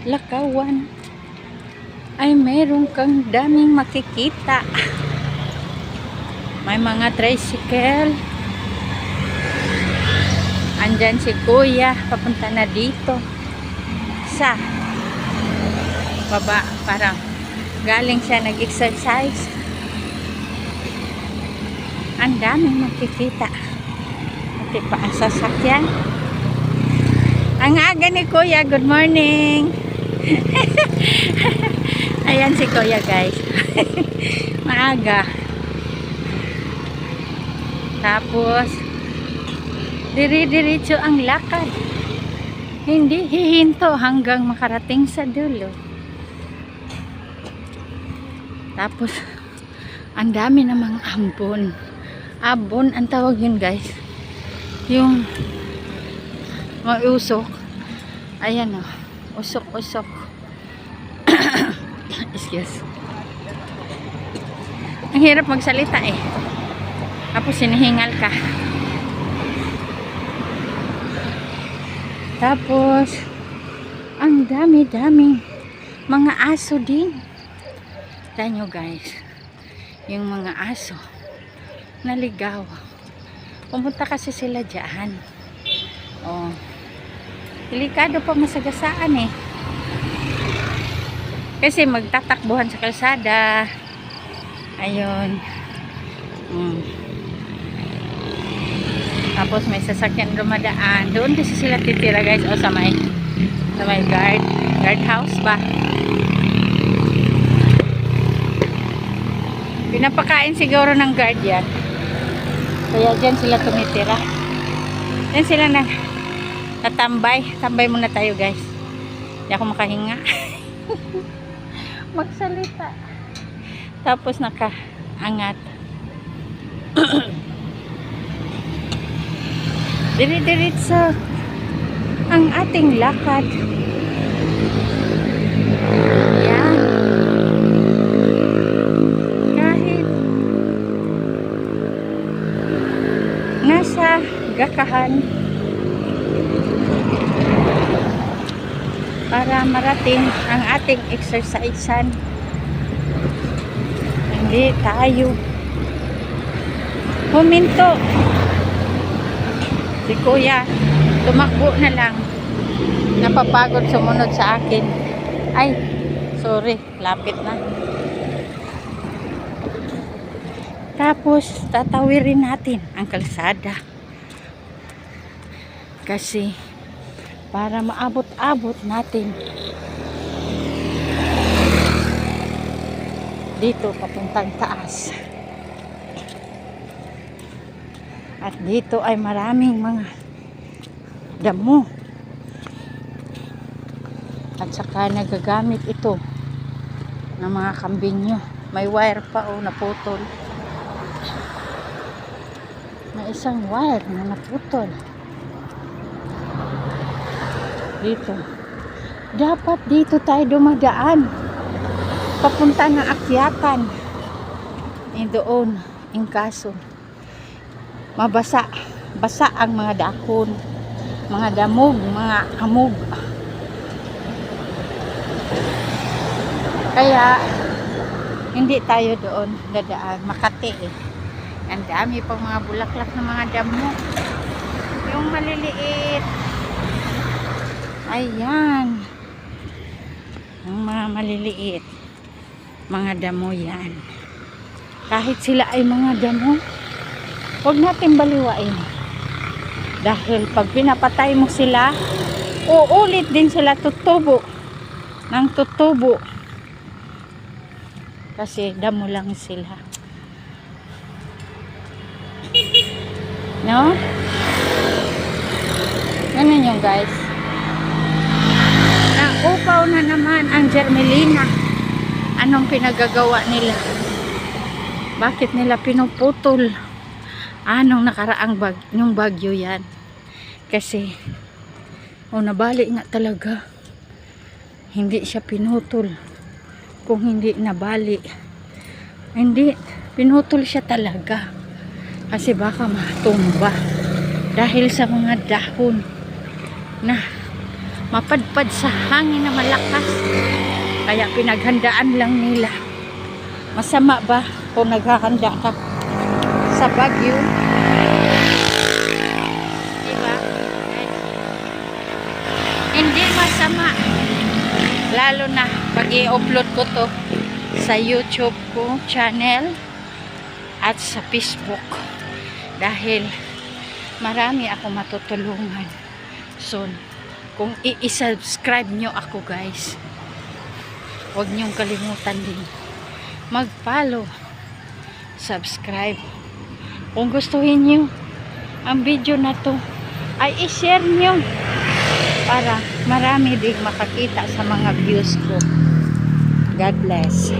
lakawan ay meron kang daming makikita. May mga tricycle. Andyan si kuya, papunta na dito sa baba, parang galing siya nag-exercise. Ang daming makikita. Pati pa ang sasakyan. Ang aga ni kuya, good morning. Ayan si kuya, guys. Maaga. Tapos diri-diretso ang lakad. Hindi hihinto hanggang makarating sa dulo. Tapos ang dami namang ambon. Abon ang tawag yun, guys. Yung usok. Ayan o. Usok-usok. Excuse. Ang hirap magsalita eh. Tapos sinihingal ka. Tapos ang dami-dami mga aso din. Tignan nyo, guys. Yung mga aso naligaw. Pumunta kasi sila dyan. Oh. Delikado pa masagasaan eh. Kasi magtatakbuhan sa kalsada. Ayun. Tapos may sasakyan dumadaan. Doon kasi sila titira, guys. O sa may guard house ba? Pinapakain siguro ng guard yan. Kaya dyan sila tumitira. Dyan sila na tatambay. Tambay muna tayo, guys. Hindi ako makahinga. Magsalita. Tapos nakaangat. Diri-diritso ang ating lakad. Yan. Kahit nasa gakahan para marating ang ating exercisean, hindi tayo huminto. Si kuya tumakbo na lang, napapagod sumunod sa akin. Ay, sorry, lapit na. Tapos tatawirin natin ang kalsada kasi para maabot-abot natin dito papuntang taas. At dito ay maraming mga damo. At saka nagagamit ito ng mga kambinyo. May wire pa o naputol. May isang wire na naputol. Dito. Dapat dito tayo dumadaan. Papunta ng akyatan. Doon, in kaso mabasa, basa ang mga dahon, mga damog, mga hamog. Kaya hindi tayo doon dadaan. Makati eh. Ang dami pang mga bulaklak ng mga damo. Yung maliliit. Ayan. Yung mga maliliit. Mga damo yan. Kahit sila ay mga damo, huwag natin baliwain. Dahil pag pinapatay mo sila, uulit din sila tutubo ng tutubo. Kasi damo lang sila. No? Ganun yung, guys. Naupaw na naman ang germelina. Anong pinagagawa nila? Bakit nila pinuputol? Anong nakaraang yung bagyo yan? Kasi nabali nga talaga. Hindi siya pinutol. Kung hindi nabali, hindi, pinutol siya talaga. Kasi baka matumba. Dahil sa mga dahon na mapadpad sa hangin na malakas. Kaya pinaghandaan lang nila. Masama ba kung naghahanda ka sa Baguio? Diba? Hindi masama. Lalo na pag i-upload ko to sa YouTube ko channel at sa Facebook. Dahil marami ako matutulungan soon. Kung i-subscribe nyo ako guys, huwag nyong kalimutan din mag-follow, subscribe. Kung gustuhin nyo ang video na to, ay i-share nyo para marami ding makakita sa mga views ko. God bless.